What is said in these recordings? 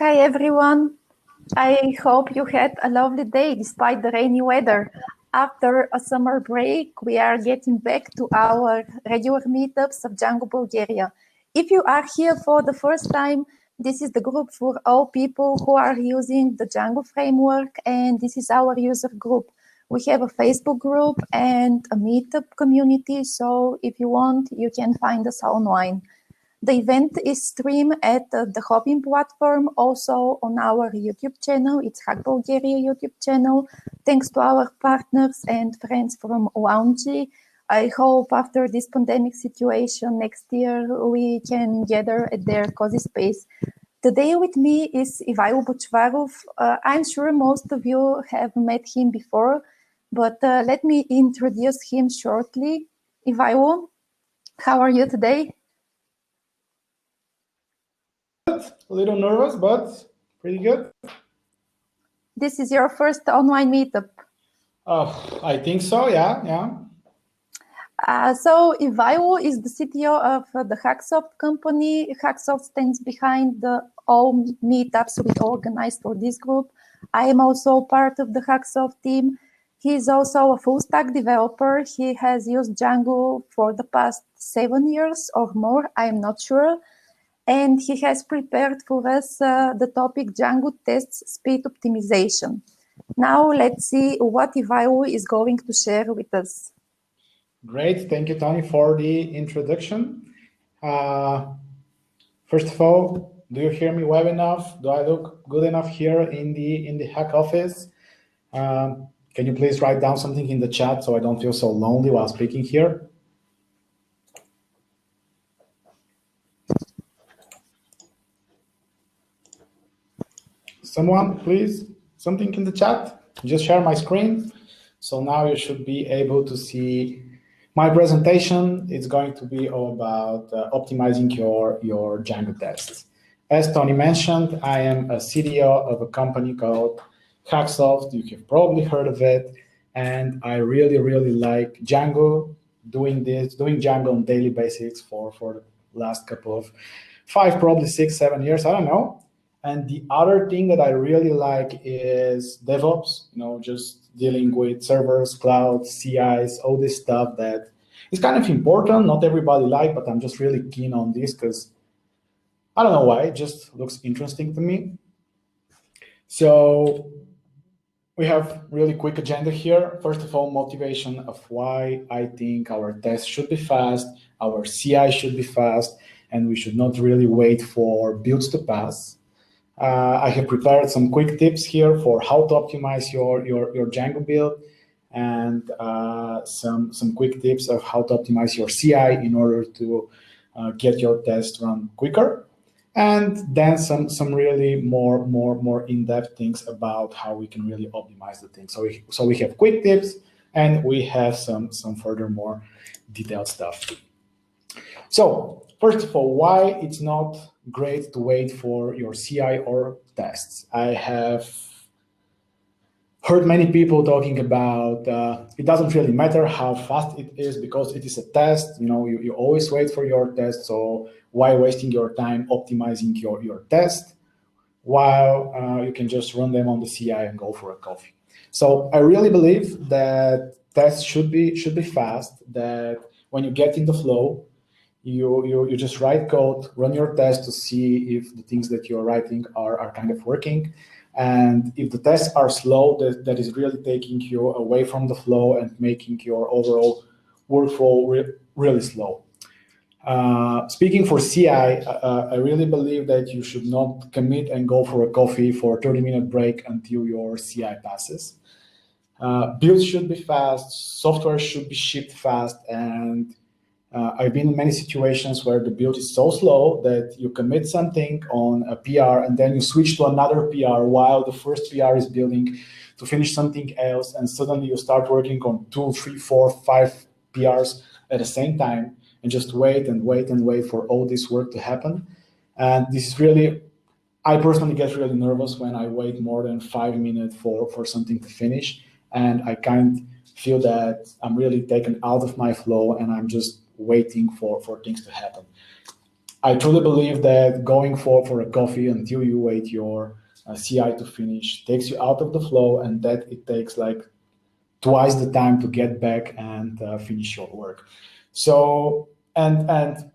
Hi everyone. I hope you had a lovely day despite the rainy weather. After a summer break, we are getting back to our regular meetups of Django Bulgaria. If you are here for the first time, this is the group for all people who are using the Django framework, and this is our user group. We have a Facebook group and a meetup community, so if you want, you can find us online. The event is streamed at the Hopin platform, also on our YouTube channel. It's Hack Bulgaria YouTube channel. Thanks to our partners and friends from Lounge. I hope after this pandemic situation next year, we can gather at their cozy space. Today with me is Ivaylo Bachvarov. I'm sure most of you have met him before, but let me introduce him shortly. Ivaylo, how are you today? A little nervous, but pretty good. This is your first online meetup. I think so, yeah. So Ivaylo is the CTO of the HackSoft company. HackSoft stands behind all meetups we organize for this group. I am also part of the HackSoft team. He is also a full-stack developer. He has used Django for the past 7 years or more, I am not sure. And he has prepared for us the topic Django tests speed optimization. Now let's see what Ivaylo is going to share with us. Great, thank you, Tony, for the introduction. First of all, do you hear me well enough? Do I look good enough here in the Hack office? Can you please write down something in the chat so I don't feel so lonely while speaking here? Someone, please, something in the chat. Just share my screen. So now you should be able to see my presentation. It's going to be all about optimizing your Django tests. As Tony mentioned, I am a CTO of a company called HackSoft. You have probably heard of it. And I really, really like Django, doing Django on daily basis for the last couple of 5, probably 6, 7 years, I don't know. And the other thing that I really like is DevOps, just dealing with servers, cloud, CIs, all this stuff that is kind of important. Not everybody like, but I'm just really keen on this because I don't know why, it just looks interesting to me. So we have really quick agenda here. First of all, motivation of why I think our tests should be fast, our CI should be fast, and we should not really wait for builds to pass. I have prepared some quick tips here for how to optimize your Django build, and some quick tips of how to optimize your CI in order to get your test run quicker, and then some really more in-depth things about how we can really optimize the thing. So we have quick tips, and we have some further more detailed stuff. So first of all, why it's not great to wait for your CI or tests. I have heard many people talking about it doesn't really matter how fast it is because it is a test. You always wait for your test, so why wasting your time optimizing your test while you can just run them on the CI and go for a coffee. So I really believe that tests should be fast, that when you get in the flow, you just write code, run your test to see if the things that you're writing are kind of working. And if the tests are slow, that is really taking you away from the flow and making your overall workflow really slow. Speaking for CI, I really believe that you should not commit and go for a coffee for a 30-minute break until your CI passes. Builds should be fast, software should be shipped fast, and I've been in many situations where the build is so slow that you commit something on a PR and then you switch to another PR while the first PR is building to finish something else, and suddenly you start working on 2, 3, 4, 5 PRs at the same time and just wait and wait and wait for all this work to happen. And this is really, I personally get really nervous when I wait more than 5 minutes for something to finish, and I kind of feel that I'm really taken out of my flow and I'm just waiting for things to happen. I truly believe that going for a coffee until you wait your CI to finish takes you out of the flow, and that it takes like twice the time to get back and finish your work. So, and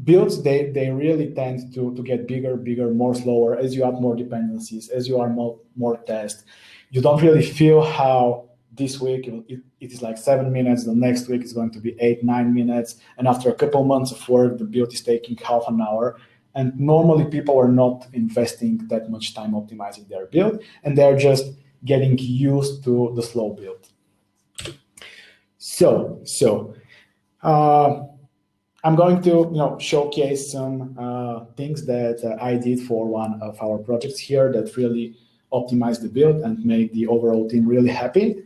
builds, they really tend to get bigger, more slower as you add more dependencies, as you are more tests. You don't really feel how this week it is like 7 minutes, the next week is going to be 8-9 minutes, and after a couple months of work, the build is taking half an hour. And normally people are not investing that much time optimizing their build, and they're just getting used to the slow build. So I'm going to showcase some things that I did for one of our projects here that really optimized the build and make the overall team really happy.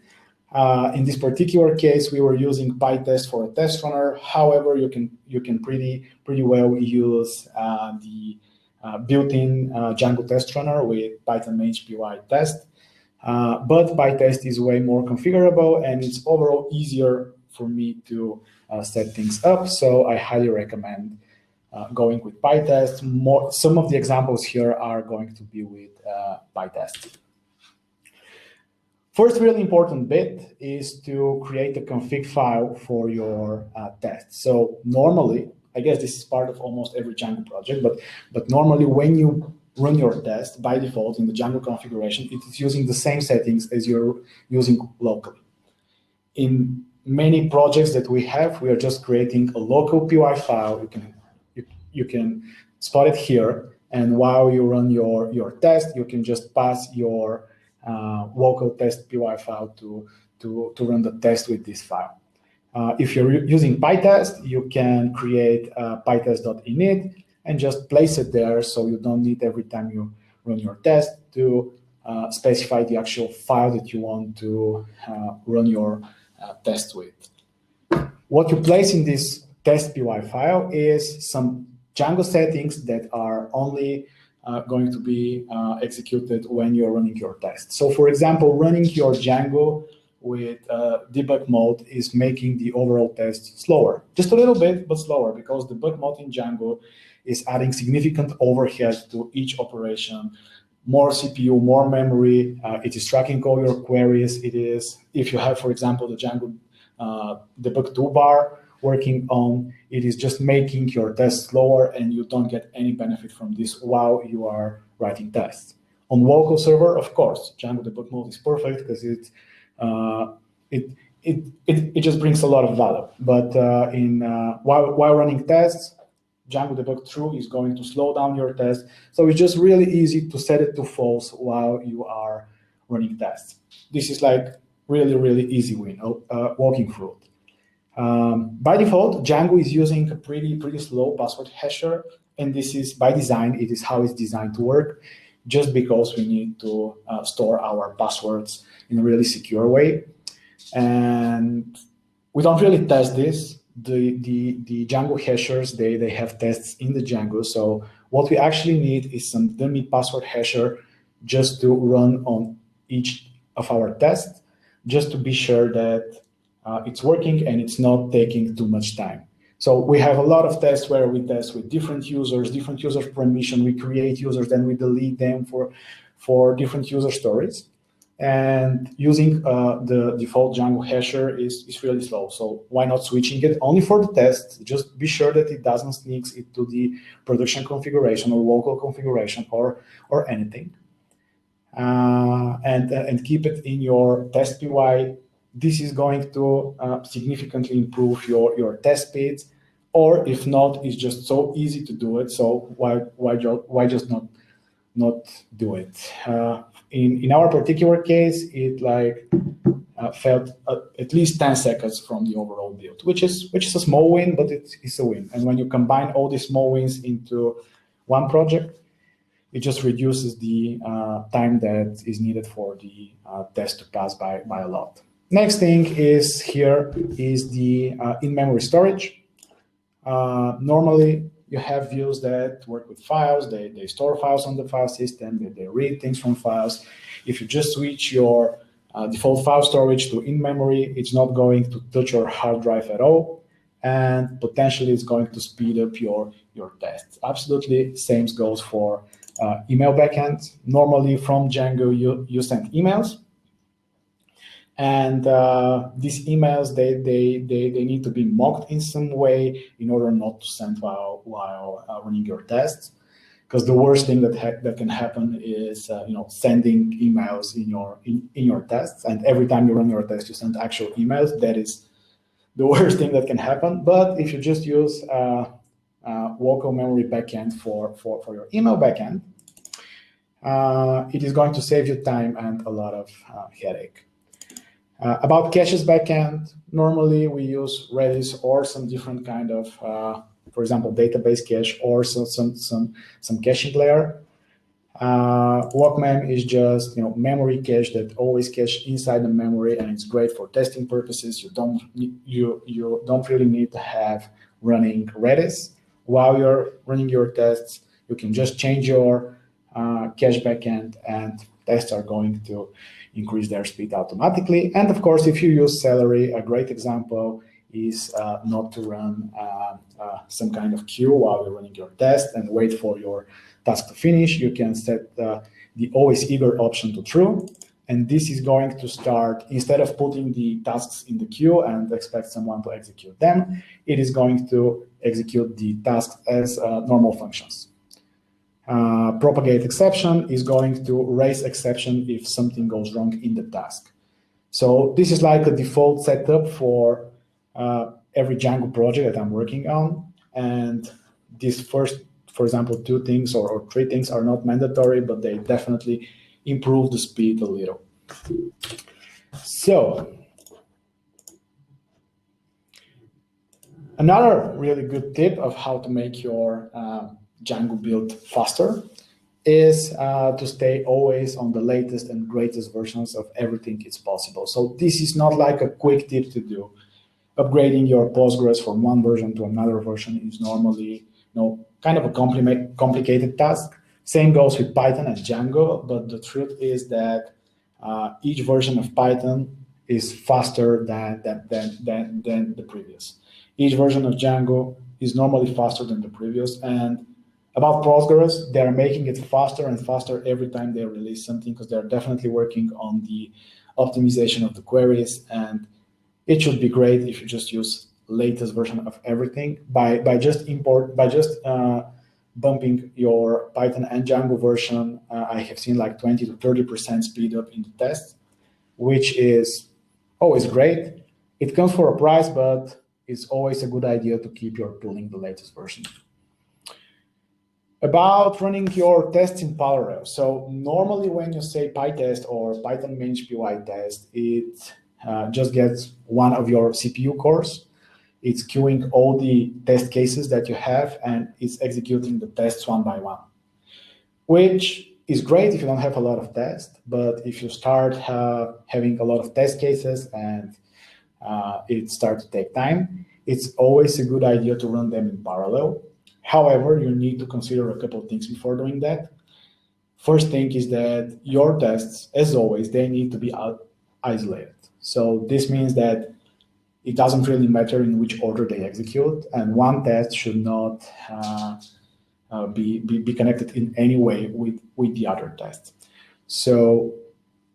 In this particular case, we were using PyTest for a test runner. However, you can pretty well use the built-in Django test runner with Python HPY test. But PyTest is way more configurable, and it's overall easier for me to set things up. So I highly recommend going with PyTest. Some of the examples here are going to be with PyTest. First really important bit is to create a config file for your test. So normally, I guess this is part of almost every Django project, but normally when you run your test, by default in the Django configuration, it is using the same settings as you're using locally. In many projects that we have, we are just creating a local PY file. You can spot it here, and while you run your test, you can just pass your local test PY file to run the test with this file. If you're using PyTest, you can create pytest.init and just place it there, so you don't need every time you run your test to specify the actual file that you want to run your test with. What you place in this test PY file is some Django settings that are only going to be executed when you're running your test. So for example, running your Django with debug mode is making the overall test slower. Just a little bit, but slower, because debug mode in Django is adding significant overhead to each operation. More CPU, more memory, it is tracking all your queries. It is, if you have, for example, the Django debug toolbar working on, it is just making your tests slower, and you don't get any benefit from this while you are writing tests. On local server, of course, Django debug mode is perfect because it just brings a lot of value. But while running tests, Django debug true is going to slow down your test. So it's just really easy to set it to false while you are running tests. This is like really easy win, walking through it. By default, Django is using a pretty slow password hasher, and this is by design. It is how it's designed to work, just because we need to store our passwords in a really secure way. And we don't really test this. The Django hashers, they have tests in the Django. So what we actually need is some dummy password hasher just to run on each of our tests, just to be sure that it's working and it's not taking too much time. So we have a lot of tests where we test with different users permission. We create users, then we delete them for different user stories. And using the default Django hasher is really slow. So why not switching it only for the test? Just be sure that it doesn't sneak into the production configuration or local configuration or anything. And keep it in your test PY. This is going to significantly improve your test speeds. Or if not, it's just so easy to do it. So why just not do it? In our particular case, it felt at least 10 seconds from the overall build, which is a small win, but it's a win. And when you combine all these small wins into one project, it just reduces the time that is needed for the test to pass by a lot. Next thing is here is the in-memory storage. Normally, you have views that work with files. They store files on the file system. They read things from files. If you just switch your default file storage to in-memory, it's not going to touch your hard drive at all. and potentially it's going to speed up your tests. Absolutely, same goes for email backend. Normally from Django, you send emails, and these emails, they need to be mocked in some way in order not to send while running your tests. Because the worst thing that can happen is sending emails in your tests, and every time you run your test, you send actual emails. That is the worst thing that can happen. But if you just use local memory backend for your email backend, it is going to save you time and a lot of headache. About caches backend, normally we use Redis or some different kind of, for example, database cache or some caching layer. Walkmem is just memory cache that always cache inside the memory, and it's great for testing purposes. You don't really need to have running Redis while you're running your tests. You can just change your cache backend, and tests are going to increase their speed automatically. And of course, if you use Celery, a great example is not to run some kind of queue while you're running your test and wait for your task to finish. You can set the always eager option to true. And this is going to start, instead of putting the tasks in the queue and expect someone to execute them, it is going to execute the tasks as normal functions. Propagate exception is going to raise exception if something goes wrong in the task. So this is like a default setup for every Django project that I'm working on. And these first, for example, 2 things or 3 things are not mandatory, but they definitely improve the speed a little. So another really good tip of how to make your Django build faster is to stay always on the latest and greatest versions of everything it's possible. So this is not like a quick tip to do. Upgrading your Postgres from one version to another version is normally kind of a complicated task. Same goes with Python and Django, but the truth is that each version of Python is faster than the previous. Each version of Django is normally faster than the previous. And about Postgres, they're making it faster and faster every time they release something, because they're definitely working on the optimization of the queries. And it should be great if you just use latest version of everything by just bumping your Python and Django version. I have seen like 20 to 30% speed up in the test, which is always great. It comes for a price, but it's always a good idea to keep your tooling the latest version. About running your tests in parallel. So normally when you say PyTest or Python managed PY test, it just gets one of your CPU cores. It's queuing all the test cases that you have, and it's executing the tests one by one, which is great if you don't have a lot of tests. But if you start having a lot of test cases and it starts to take time, it's always a good idea to run them in parallel. However, you need to consider a couple of things before doing that. First thing is that your tests, as always, they need to be isolated. So this means that it doesn't really matter in which order they execute, and one test should not be connected in any way with the other test. So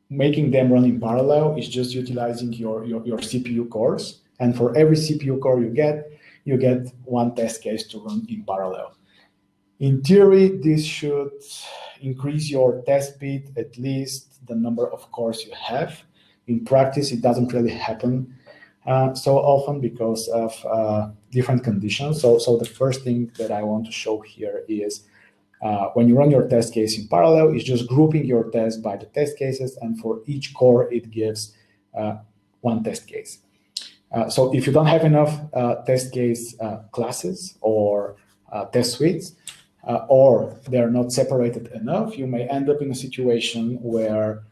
making them run in parallel is just utilizing your CPU cores, and for every CPU core you get one test case to run in parallel. In theory, this should increase your test speed, at least the number of cores you have. In practice, it doesn't really happen so often because of different conditions. So the first thing that I want to show here is when you run your test case in parallel, it's just grouping your tests by the test cases, and for each core, it gives one test case. So if you don't have enough test case classes or test suites, or they're not separated enough, you may end up in a situation where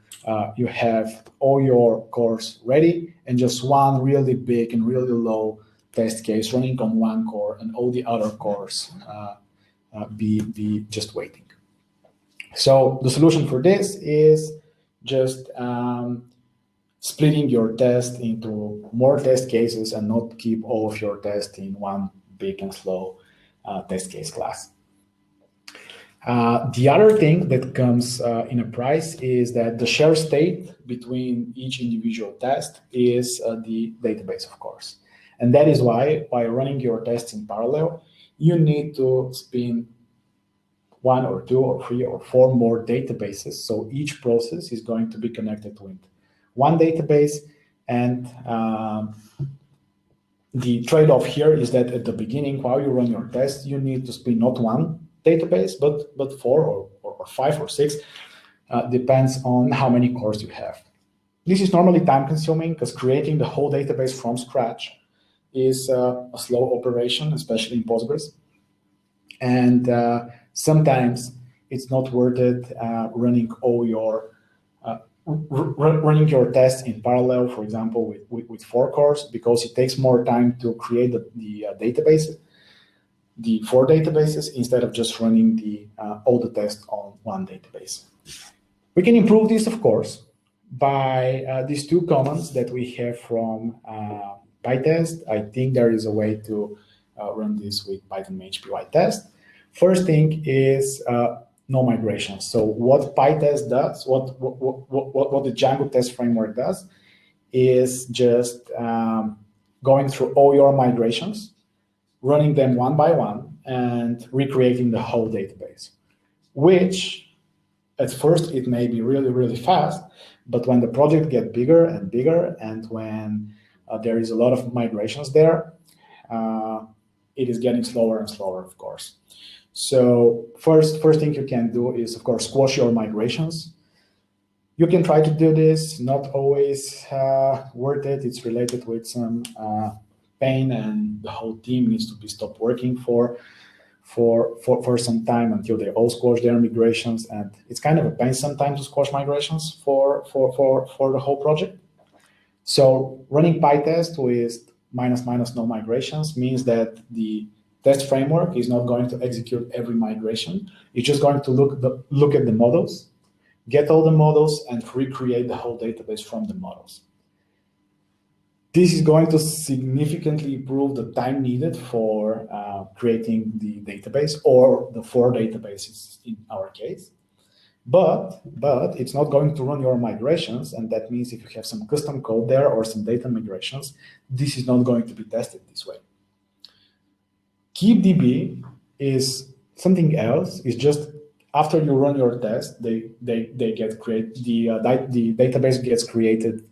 you have all your cores ready and just one really big and really low test case running on one core, and all the other cores be just waiting. So the solution for this is just splitting your test into more test cases and not keep all of your tests in one big and slow test case class. The other thing that comes in a price is that the share state between each individual test is the database, of course. And that is why, by running your tests in parallel, you need to spin 1 or 2 or 3 or 4 more databases. So each process is going to be connected with one database. And the trade-off here is that at the beginning, while you run your test, you need to spin not one database, but 4 or 5 or 6, depends on how many cores you have. This is normally time-consuming because creating the whole database from scratch is a slow operation, especially in Postgres. And sometimes it's not worth it running all your running your tests in parallel, for example, with 4 cores, because it takes more time to create the database, the 4 databases, instead of just running all the tests on one database. We can improve this, of course, by these 2 commands that we have from PyTest. I think there is a way to run this with Python HPY test. First thing is no migration. So what PyTest does, what the Django test framework does, is just going through all your migrations, running them one by one, and recreating the whole database, which at first it may be really, really fast, but when the project gets bigger and bigger, and when there is a lot of migrations there, it is getting slower and slower, of course. So first thing you can do is, of course, squash your migrations. You can try to do this, not always worth it. It's related with some pain, and the whole team needs to be stopped working for some time until they all squash their migrations. And it's kind of a pain sometimes to squash migrations for the whole project. So running PyTest with -- no migrations means that the test framework is not going to execute every migration. It's just going to look at the models, get all the models, and recreate the whole database from the models. This is going to significantly improve the time needed for creating the database, or the 4 databases in our case. But it's not going to run your migrations, and that means if you have some custom code there or some data migrations, this is not going to be tested this way. Keepdb is something else. It's just after you run your test, they get created. The database gets created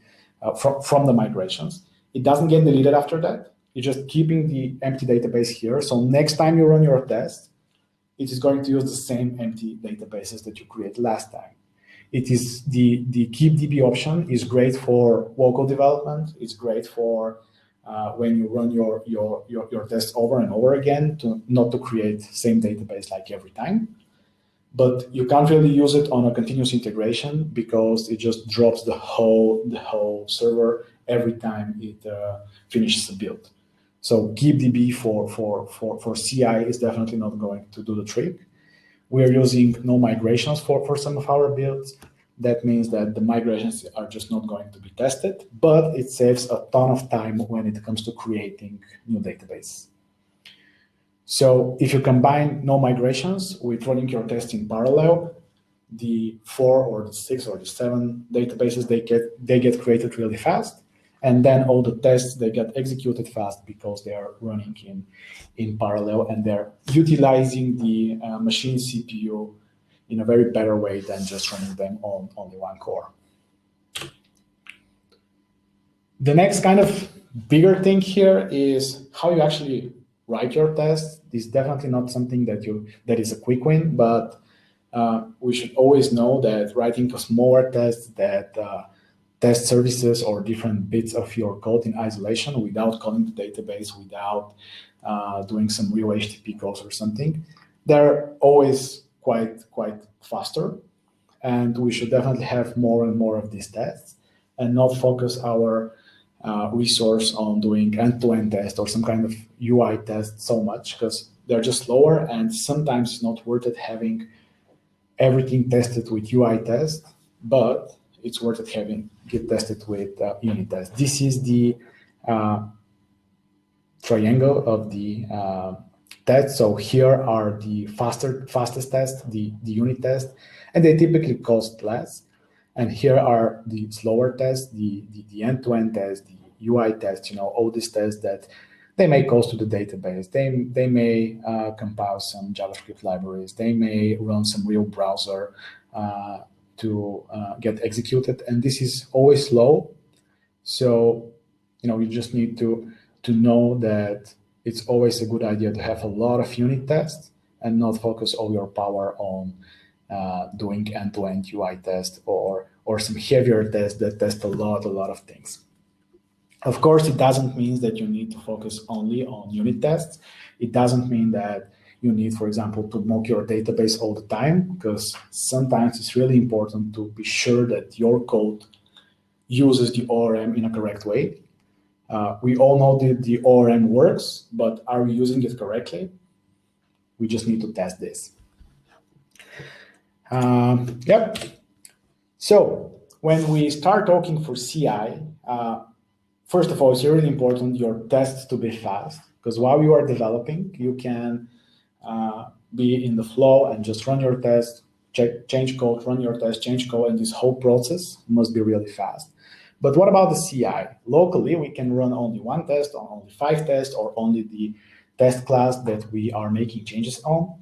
from the migrations. It doesn't get deleted after that. It's just keeping the empty database here. So next time you run your test, it is going to use the same empty databases that you created last time. It is the Keepdb option is great for local development. It's great for when you run your tests over and over again, not to create same database like every time. But you can't really use it on a continuous integration because it just drops the whole server every time it finishes a build. So Keepdb for CI is definitely not going to do the trick. We are using no migrations for some of our builds. That means that the migrations are just not going to be tested, but it saves a ton of time when it comes to creating new databases. So if you combine no migrations with running your tests in parallel, the 4 or the 6 or the 7 databases, they get created really fast. And then all the tests, they get executed fast because they are running in parallel, and they're utilizing the machine CPU in a very better way than just running them on only one core. The next kind of bigger thing here is how you actually write your tests. This is definitely not something that is a quick win, but we should always know that writing a smaller test that test services or different bits of your code in isolation without calling the database, without doing some real HTTP calls or something, they're always quite faster. And we should definitely have more and more of these tests and not focus our resource on doing end-to-end test or some kind of UI test so much, because they're just slower, and sometimes it's not worth it having everything tested with UI test, but it's worth it having Git tested with unit tests. This is the triangle of the tests. So here are the fastest tests, the unit tests, and they typically cost less. And here are the slower tests, the end-to-end tests, the UI tests, all these tests that they may cost to the database. They may compile some JavaScript libraries. They may run some real browser to get executed. And this is always slow. So, you just need to know that it's always a good idea to have a lot of unit tests and not focus all your power on doing end-to-end UI tests or some heavier tests that test a lot of things. Of course, it doesn't mean that you need to focus only on unit tests. It doesn't mean that you need, for example, to mock your database all the time, because sometimes it's really important to be sure that your code uses the ORM in a correct way. We all know that the ORM works, but are we using it correctly? We just need to test this. Yep. So when we start talking for CI, first of all, it's really important your tests to be fast, because while you are developing, you can be in the flow and just run your test, change code, run your test, change code, and this whole process must be really fast. But what about the CI? Locally, we can run only one test, or only 5 tests, or only the test class that we are making changes on.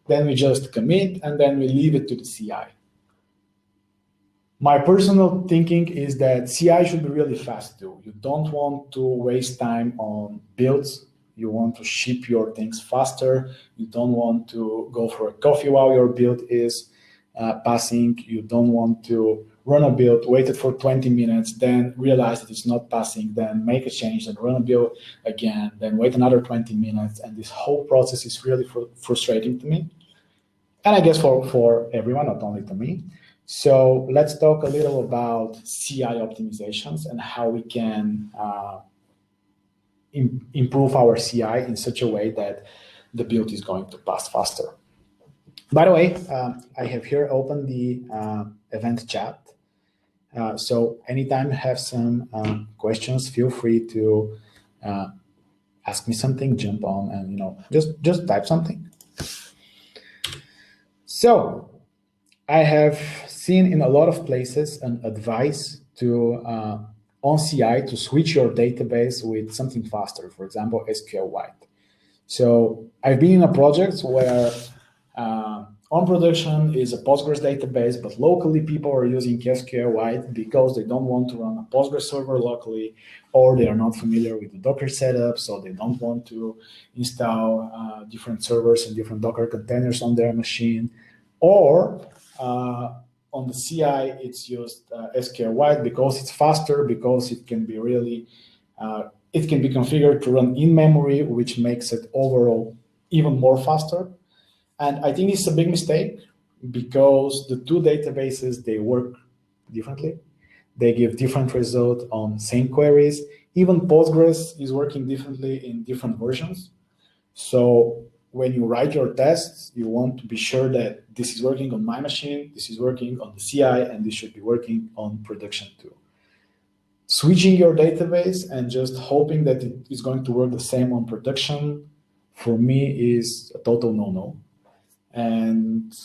Then we just commit, and then we leave it to the CI. My personal thinking is that CI should be really fast too. You don't want to waste time on builds. You want to ship your things faster. You don't want to go for a coffee while your build is passing. You don't want to run a build, wait it for 20 minutes, then realize that it's not passing, then make a change, then run a build again, then wait another 20 minutes. And this whole process is really frustrating to me. And I guess for everyone, not only to me. So let's talk a little about CI optimizations and how we can improve our CI in such a way that the build is going to pass faster. By the way, I have here open the event chat. So anytime you have some questions, feel free to ask me something, jump on, and just type something. So I have seen in a lot of places an advice to on CI to switch your database with something faster, for example, SQLite. So I've been in a project where on production is a Postgres database, but locally people are using SQLite because they don't want to run a Postgres server locally, or they are not familiar with the Docker setup, so they don't want to install different servers and different Docker containers on their machine. Or on the CI, it's used SQLite because it's faster, because it can be really, it can be configured to run in memory, which makes it overall even more faster. And I think it's a big mistake because the two databases, they work differently. They give different results on same queries. Even Postgres is working differently in different versions. So when you write your tests, you want to be sure that this is working on my machine, this is working on the CI, and this should be working on production too. Switching your database and just hoping that it is going to work the same on production, for me, is a total no-no. And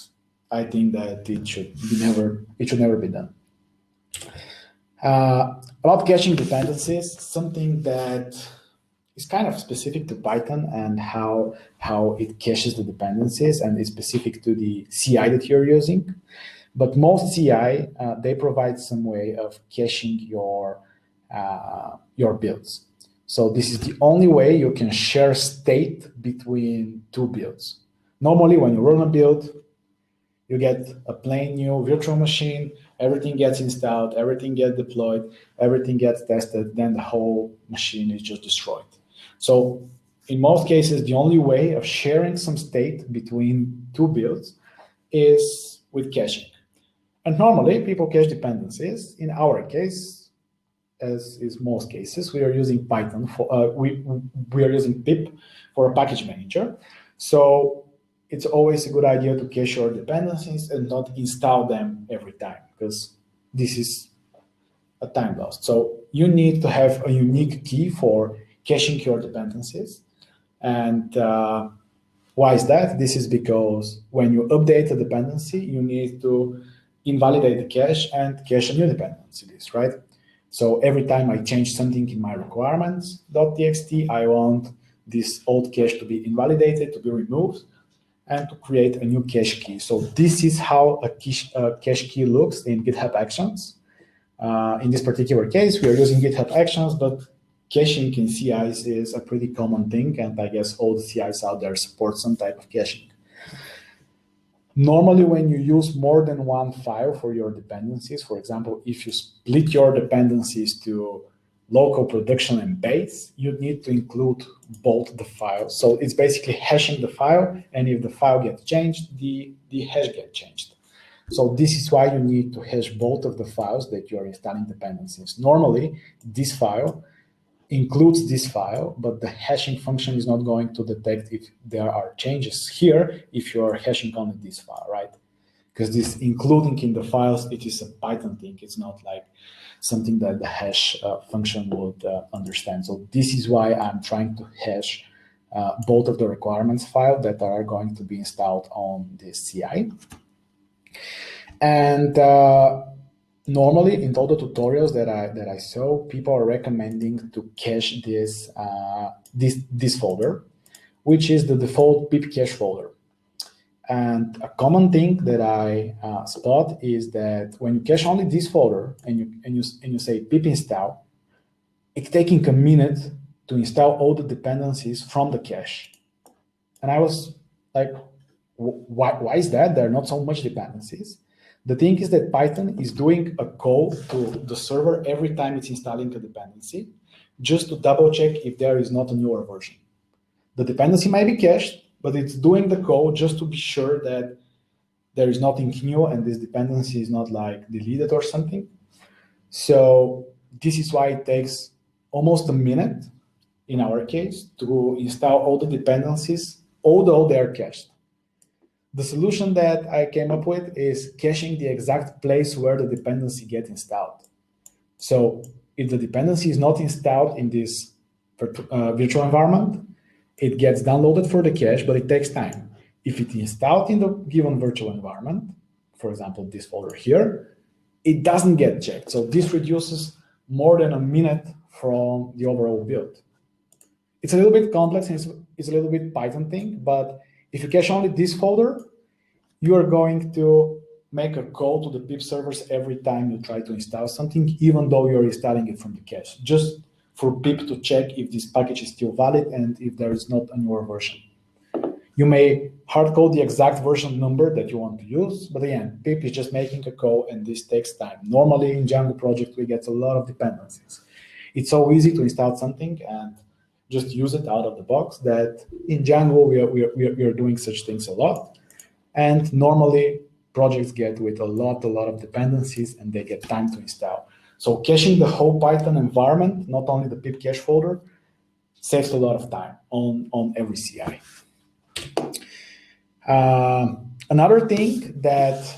I think that it should never be done. About caching dependencies, something that is kind of specific to Python and how it caches the dependencies, and is specific to the CI that you're using. But most CI, they provide some way of caching your builds. So this is the only way you can share state between two builds. Normally, when you run a build, you get a plain new virtual machine, everything gets installed, everything gets deployed, everything gets tested, then the whole machine is just destroyed. So in most cases, the only way of sharing some state between two builds is with caching. And normally, people cache dependencies. In our case, as is most cases, we are using Python for we are using pip for a package manager. So it's always a good idea to cache your dependencies and not install them every time, because this is a time lost. So you need to have a unique key for caching your dependencies. And why is that? This is because when you update a dependency, you need to invalidate the cache and cache a new dependency list, right? So every time I change something in my requirements.txt, I want this old cache to be invalidated, to be removed, and to create a new cache key. So this is how a cache key looks in GitHub Actions. In this particular case, we are using GitHub Actions, but caching in CIs is a pretty common thing, and I guess all the CIs out there support some type of caching. Normally, when you use more than one file for your dependencies, for example, if you split your dependencies to local, production, and base, you need to include both the files. So it's basically hashing the file, and if the file gets changed, the hash gets changed. So this is why you need to hash both of the files that you are installing dependencies. Normally, this file includes this file, but the hashing function is not going to detect if there are changes here if you are hashing only this file, right? Because this including in the files, it is a Python thing. It's not like something that the hash function would understand. So this is why I'm trying to hash both of the requirements file that are going to be installed on this CI. And normally, in all the tutorials that I saw, people are recommending to cache this this folder, which is the default pip cache folder. And a common thing that I spot is that when you cache only this folder and you say pip install, it's taking a minute to install all the dependencies from the cache. And I was like, why is that? There are not so much dependencies. The thing is that Python is doing a call to the server every time it's installing a dependency, just to double check if there is not a newer version. The dependency might be cached, but it's doing the call just to be sure that there is nothing new and this dependency is not like deleted or something. So this is why it takes almost a minute, in our case, to install all the dependencies, although they are cached. The solution that I came up with is caching the exact place where the dependency gets installed. So if the dependency is not installed in this virtual environment, it gets downloaded for the cache, but it takes time. If it is installed in the given virtual environment, for example, this folder here, it doesn't get checked. So this reduces more than a minute from the overall build. It's a little bit complex, and it's a little bit Python thing, but if you cache only this folder, you are going to make a call to the pip servers every time you try to install something, even though you're installing it from the cache, just for pip to check if this package is still valid and if there is not a newer version. You may hard code the exact version number that you want to use, but again, pip is just making a call, and this takes time. Normally in Django project, we get a lot of dependencies. It's so easy to install something and just use it out of the box that in Django, we are doing such things a lot. And normally projects get with a lot of dependencies and they get time to install. So caching the whole Python environment, not only the pip cache folder, saves a lot of time on every CI. Another thing that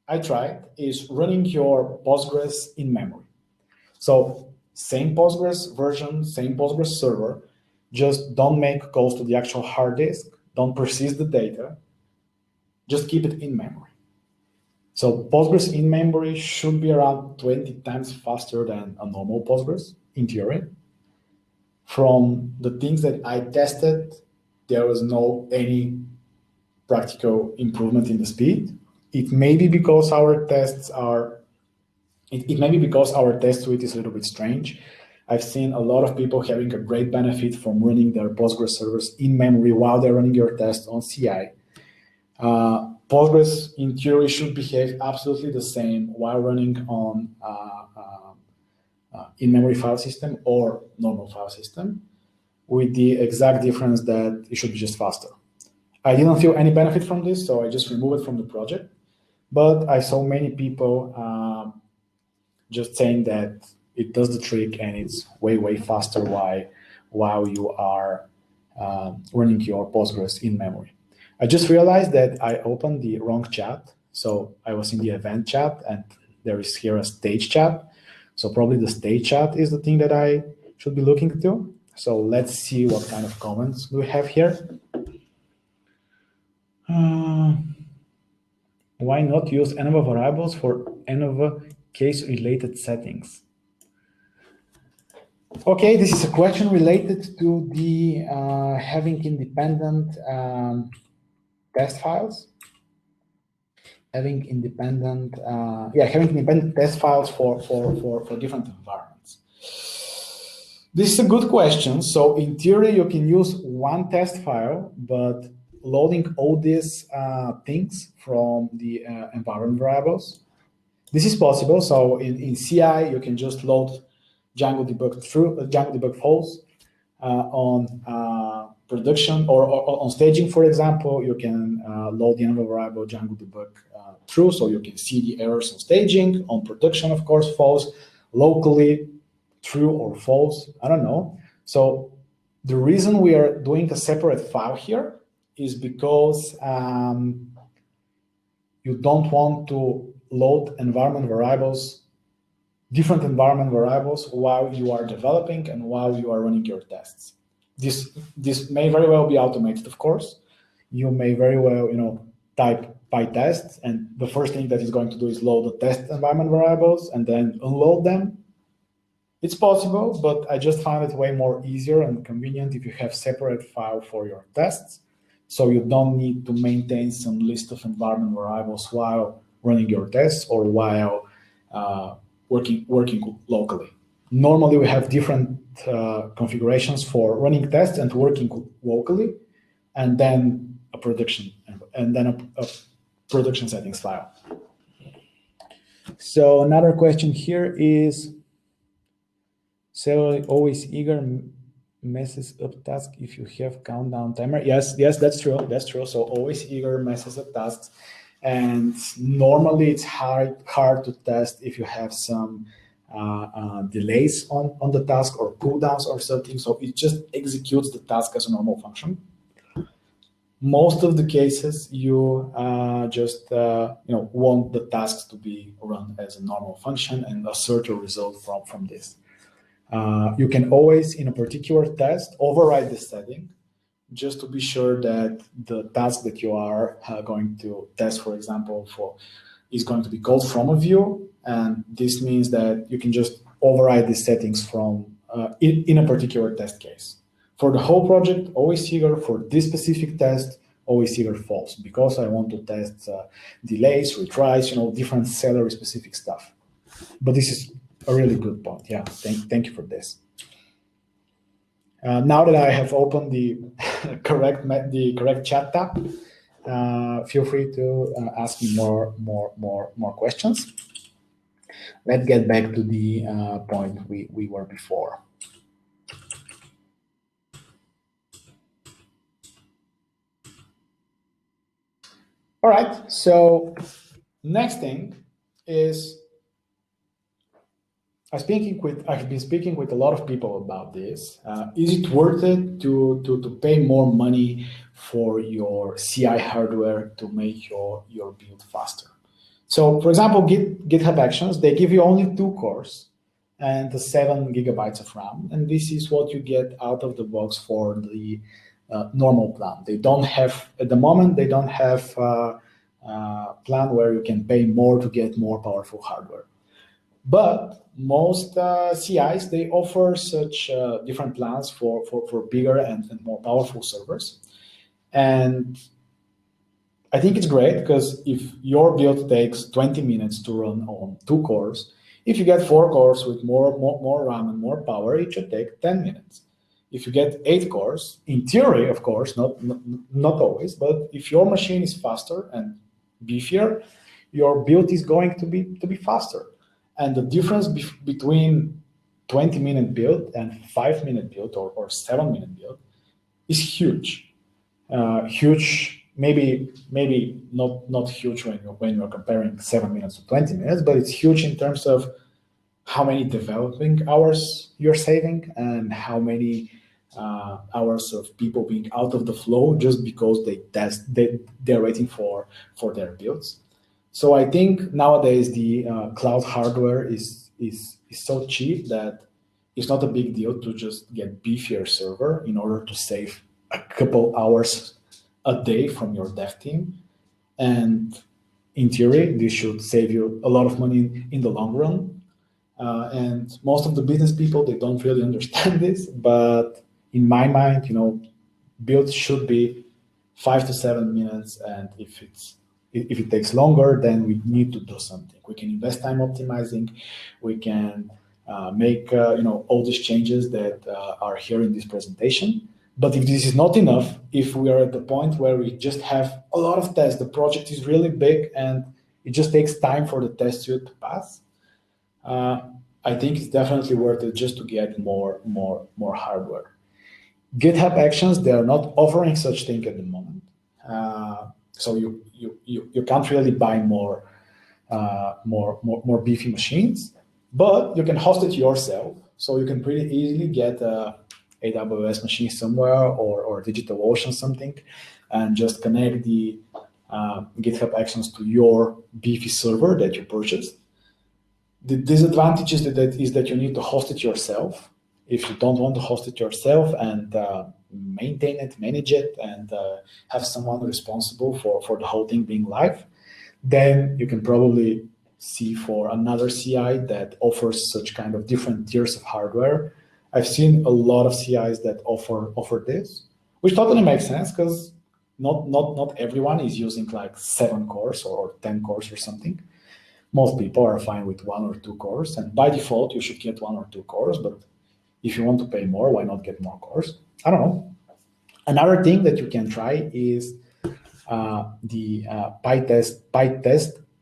I tried is running your Postgres in memory. So same Postgres version, same Postgres server, just don't make calls to the actual hard disk, don't persist the data, just keep it in memory. So Postgres in memory should be around 20 times faster than a normal Postgres, in theory. From the things that I tested, there was no any practical improvement in the speed. It may be because our tests are, it may be because our test suite is a little bit strange. I've seen a lot of people having a great benefit from running their Postgres servers in memory while they're running your test on CI. Postgres, in theory, should behave absolutely the same while running on in-memory file system or normal file system, with the exact difference that it should be just faster. I didn't feel any benefit from this, so I just removed it from the project. But I saw many people just saying that it does the trick and it's way faster while you are running your Postgres in memory. I just realized that I opened the wrong chat. So I was in the event chat and there is here a stage chat. So probably the stage chat is the thing that I should be looking to. So let's see what kind of comments we have here. Why not use Env variables for Env case-related settings? Okay, this is a question related to the having independent test files. Having independent test files for different environments. This is a good question. So in theory, you can use one test file, but loading all these things from the environment variables, this is possible. So in CI, you can just load Django debug false on production or on staging, for example. You can load the env variable Django debug true, so you can see the errors on staging. On production, of course, false. Locally, true or false, I don't know. So the reason we are doing a separate file here is because you don't want to load environment variables, different environment variables, while you are developing and while you are running your tests. This may very well be automated, of course. You may very well, type PyTest, and the first thing that it's going to do is load the test environment variables and then unload them. It's possible, but I just found it way more easier and convenient if you have separate file for your tests, so you don't need to maintain some list of environment variables while running your tests or while working locally. Normally, we have different configurations for running tests and working locally, and then a production settings file. So another question here is, so always eager messes up task if you have countdown timer. Yes, that's true. That's true. So always eager messes up tasks, and normally it's hard to test if you have some delays on the task or cooldowns or something. So it just executes the task as a normal function. Most of the cases, you just want the tasks to be run as a normal function and assert a result from this. You can always, in a particular test, override the setting just to be sure that the task that you are going to test, for example, is going to be called from a view. And this means that you can just override the settings from in a particular test case. For the whole project, always eager. For this specific test, always eager false, because I want to test delays, retries, different salary specific stuff. But this is a really good point. Yeah, thank you for this. Now that I have opened the correct chat tab, feel free to ask me more questions. Let's get back to the point we were before. All right, so next thing is, I've been speaking with a lot of people about this. Is it worth it to pay more money for your CI hardware to make your build faster? So, for example, GitHub Actions, they give you only 2 cores and 7 GB of RAM, and this is what you get out of the box for the normal plan. They don't have, at the moment, they don't have a plan where you can pay more to get more powerful hardware. But most CIs, they offer such different plans for bigger and more powerful servers. And I think it's great, because if your build takes 20 minutes to run on 2 cores, if you get 4 cores with more RAM and more power, it should take 10 minutes. If you get 8 cores, in theory, of course, not always, but if your machine is faster and beefier, your build is going to be faster. And the difference between 20-minute build and 5-minute build or 7-minute build is huge. Huge, maybe not huge when you're comparing 7 minutes to 20 minutes, but it's huge in terms of how many developing hours you're saving and how many hours of people being out of the flow just because they're waiting for their builds. So I think nowadays the cloud hardware is so cheap that it's not a big deal to just get beefier server in order to save a couple hours a day from your dev team. And in theory, this should save you a lot of money in the long run. And most of the business people, they don't really understand this. But in my mind, builds should be 5 to 7 minutes. And if it takes longer, then we need to do something. We can invest time optimizing. We can make all these changes that are here in this presentation. But if this is not enough, if we are at the point where we just have a lot of tests, the project is really big and it just takes time for the test suite to pass, I think it's definitely worth it just to get more hardware. GitHub Actions, they are not offering such thing at the moment. So you can't really buy more beefy machines, but you can host it yourself. So you can pretty easily get AWS machine somewhere or DigitalOcean something, and just connect the GitHub Actions to your beefy server that you purchased. The disadvantage is that you need to host it yourself. If you don't want to host it yourself and maintain it, manage it, and have someone responsible for the whole thing being live, then you can probably see for another CI that offers such kind of different tiers of hardware. I've seen a lot of CIs that offer this, which totally makes sense because not everyone is using like 7 cores or 10 cores or something. Most people are fine with 1 or 2 cores, and by default you should get 1 or 2 cores. But if you want to pay more, why not get more cores? I don't know. Another thing that you can try is the PyTest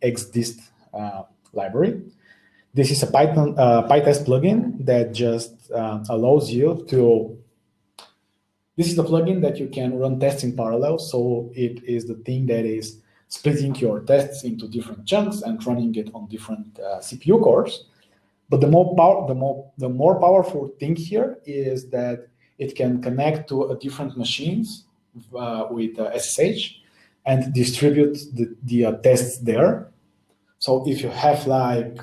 XDist library. This is a PyTest plugin that just allows you to. This is the plugin that you can run tests in parallel. So it is the thing that is splitting your tests into different chunks and running it on different CPU cores. But the more powerful thing here is that it can connect to different machines with SSH and distribute the tests there. So if you have like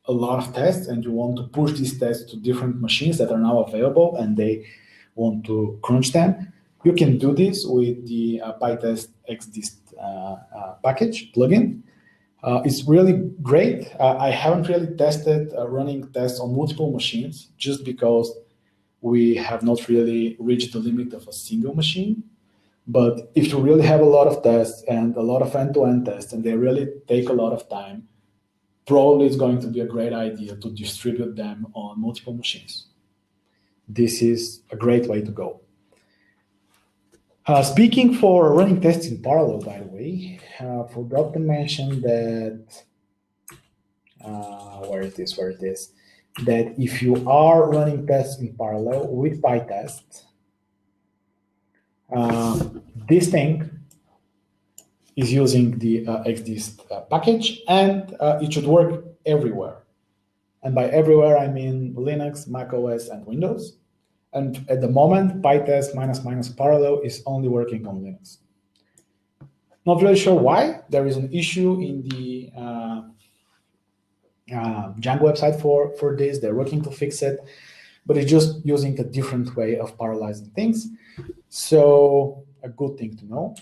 a lot of tests and you want to push these tests to different machines that are now available and they want to crunch them, you can do this with the PyTest XDist package plugin. It's really great. I haven't really tested running tests on multiple machines just because we have not really reached the limit of a single machine. But if you really have a lot of tests and a lot of end-to-end tests and they really take a lot of time, probably it's going to be a great idea to distribute them on multiple machines. This is a great way to go. Speaking for running tests in parallel, by the way, forgot to mention that, where it is, that if you are running tests in parallel with PyTest, this thing is using the XDist package, and it should work everywhere. And by everywhere, I mean Linux, macOS, and Windows. And at the moment, PyTest -- parallel is only working on Linux. Not really sure why. There is an issue in the Django website for this. They're working to fix it, but it's just using a different way of parallelizing things. So a good thing to know.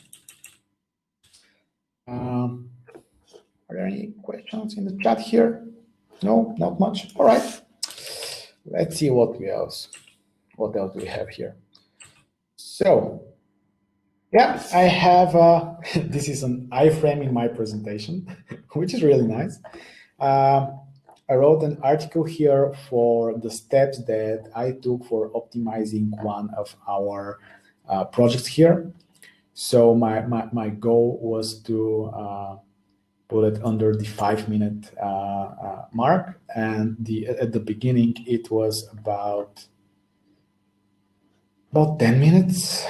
Are there any questions in the chat here? No, not much. All right. Let's see what else do we have here. So, yeah, I have, this is an iframe in my presentation, which is really nice. I wrote an article here for the steps that I took for optimizing one of our projects here. So my goal was to put it under the 5-minute mark, and at the beginning it was about 10 minutes.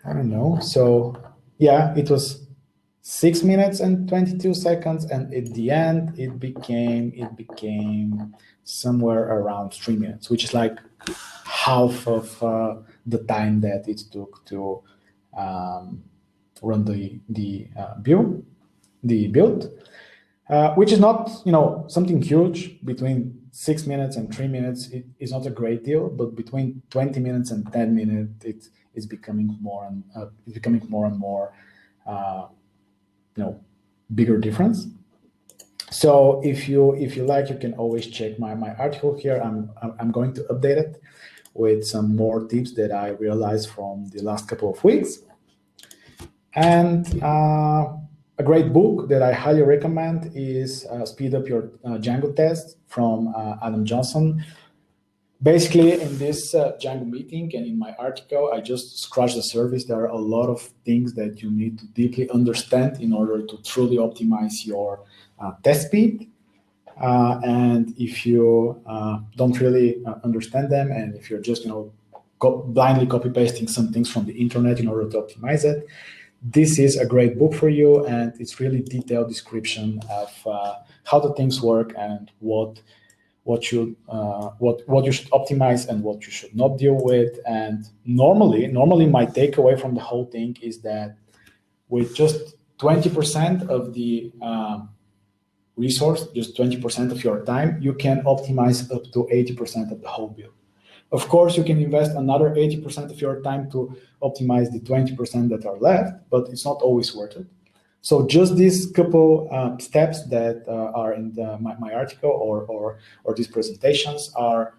I don't know. So yeah, it was 6 minutes and 22 seconds, and at the end it became somewhere around 3 minutes, which is like half of the time that it took to run the view. the build, which is not, something huge. Between 6 minutes and 3 minutes, it is not a great deal, but between 20 minutes and 10 minutes, it is becoming more and more, bigger difference. So if you like, you can always check my article here. I'm going to update it with some more tips that I realized from the last couple of weeks. And a great book that I highly recommend is Speed Up Your Django Test from Adam Johnson. Basically, in this Django meeting and in my article, I just scratched the surface. There are a lot of things that you need to deeply understand in order to truly optimize your test speed. And if you don't really understand them, and if you're just blindly copy pasting some things from the internet in order to optimize it, this is a great book for you, and it's really detailed description of how the things work and what you should optimize and what you should not deal with. And normally my takeaway from the whole thing is that with just 20% of the resource, just 20% of your time, you can optimize up to 80% of the whole build. Of course, you can invest another 80% of your time to optimize the 20% that are left, but it's not always worth it. So just these couple steps that are in my article or these presentations are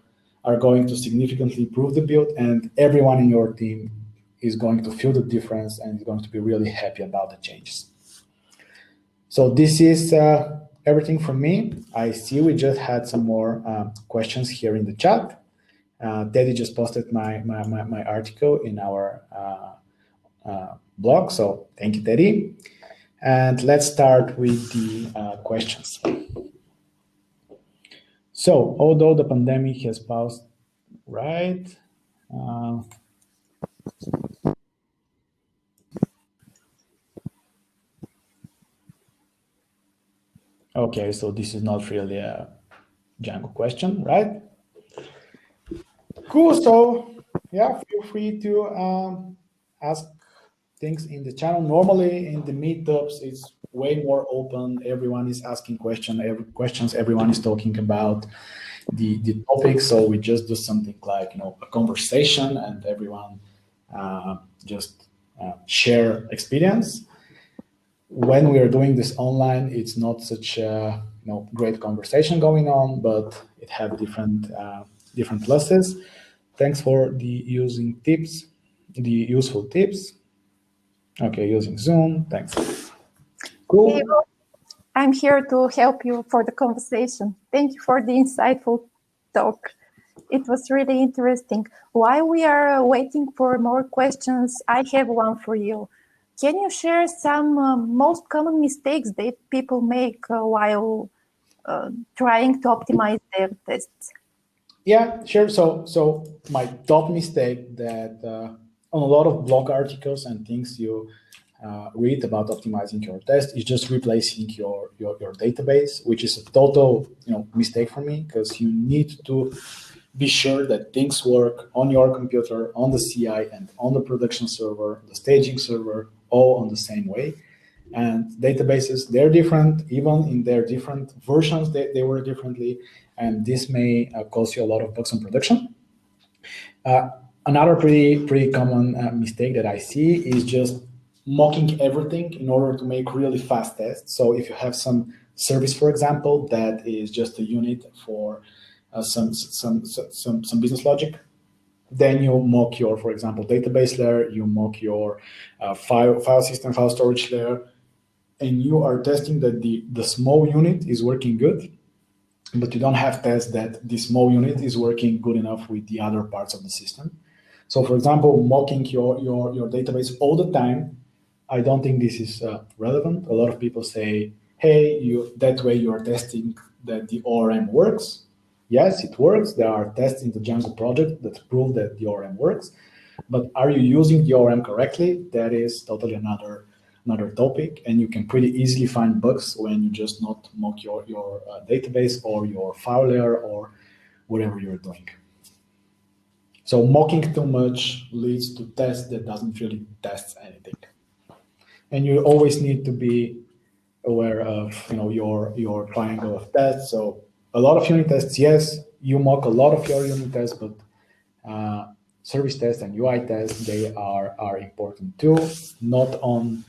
going to significantly improve the build, and everyone in your team is going to feel the difference and is going to be really happy about the changes. So this is everything from me. I see we just had some more questions here in the chat. Teddy just posted my article in our blog, so thank you, Teddy. And let's start with the questions. So, although the pandemic has paused, right? Okay, so this is not really a Django question, right? Cool. So, yeah, feel free to ask things in the channel. Normally in the meetups, it's way more open. Everyone is asking questions. Everyone is talking about the topic. So we just do something like a conversation, and everyone just share experience. When we are doing this online, it's not such a great conversation going on, but it has different pluses. Thanks for the useful tips. Okay, using Zoom, thanks. Cool. Hey, I'm here to help you for the conversation. Thank you for the insightful talk. It was really interesting. While we are waiting for more questions, I have one for you. Can you share some most common mistakes that people make while trying to optimize their tests? Yeah, sure. So my top mistake that on a lot of blog articles and things you read about optimizing your test is just replacing your database, which is a total mistake for me, because you need to be sure that things work on your computer, on the CI, and on the production server, the staging server, all on the same way. And databases, they're different. Even in their different versions, they work differently, and this may cause you a lot of bugs in production. Another pretty common mistake that I see is just mocking everything in order to make really fast tests. So if you have some service, for example, that is just a unit for some business logic, then you mock your, for example, database layer, you mock your file system, file storage layer, and you are testing that the small unit is working good, but you don't have tests that the small unit is working good enough with the other parts of the system. So, for example, mocking your database all the time, I don't think this is relevant. A lot of people say, hey, that way you are testing that the ORM works. Yes, it works. There are tests in the Django project that prove that the ORM works. But are you using the ORM correctly? That is totally another topic, and you can pretty easily find bugs when you just not mock your database or your file layer or whatever you're doing. So mocking too much leads to tests that doesn't really test anything. And you always need to be aware of your triangle of tests. So a lot of unit tests, yes, you mock a lot of your unit tests, but service tests and UI tests, they are important too. Not on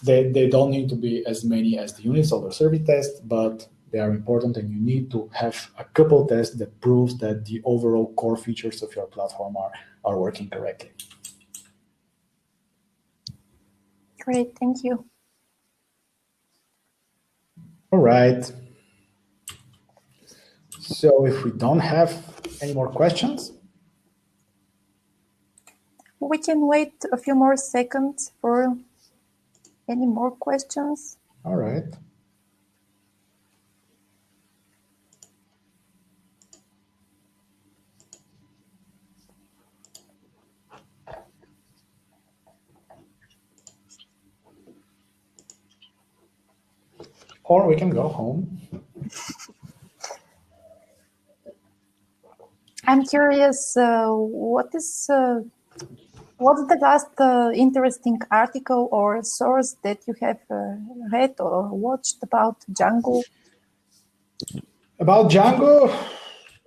they don't need to be as many as the units or the service tests, but they are important, and you need to have a couple tests that proves that the overall core features of your platform are working correctly. Great, thank you. All right. So if we don't have any more questions, we can wait a few more seconds for any more questions. All right. Or we can go home. I'm curious, what's the last interesting article or source that you have read or watched about Django? About Django,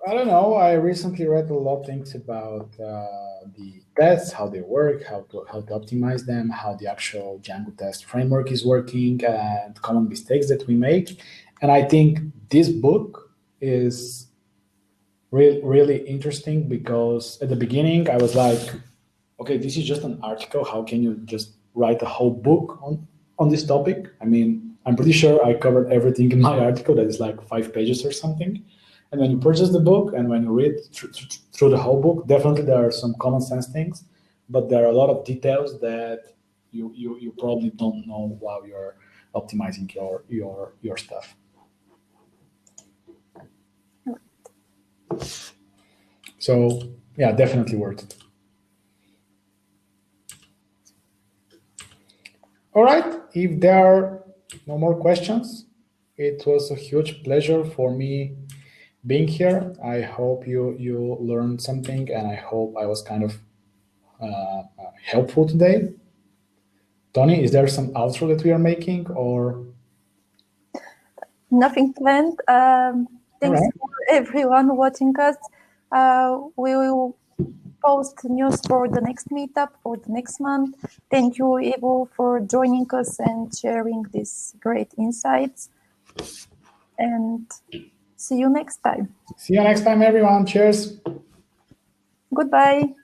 I don't know. I recently read a lot of things about the tests, how they work, how to optimize them, how the actual Django test framework is working, and common mistakes that we make. And I think this book is really interesting, because at the beginning I was like, okay, this is just an article. How can you just write a whole book on this topic? I mean, I'm pretty sure I covered everything in my article that is like 5 pages or something. And when you purchase the book and when you read through the whole book, definitely there are some common sense things, but there are a lot of details that you probably don't know while you're optimizing your stuff. So yeah, definitely worth it. All right, if there are no more questions, it was a huge pleasure for me being here. I hope you learned something, and I hope I was kind of helpful today. Tony, is there some outro that we are making, or? Nothing planned. Thanks Right. for everyone watching us. We will post news for the next meetup for the next month. Thank you, Ivo, for joining us and sharing these great insights. And see you next time. See you next time, everyone. Cheers. Goodbye.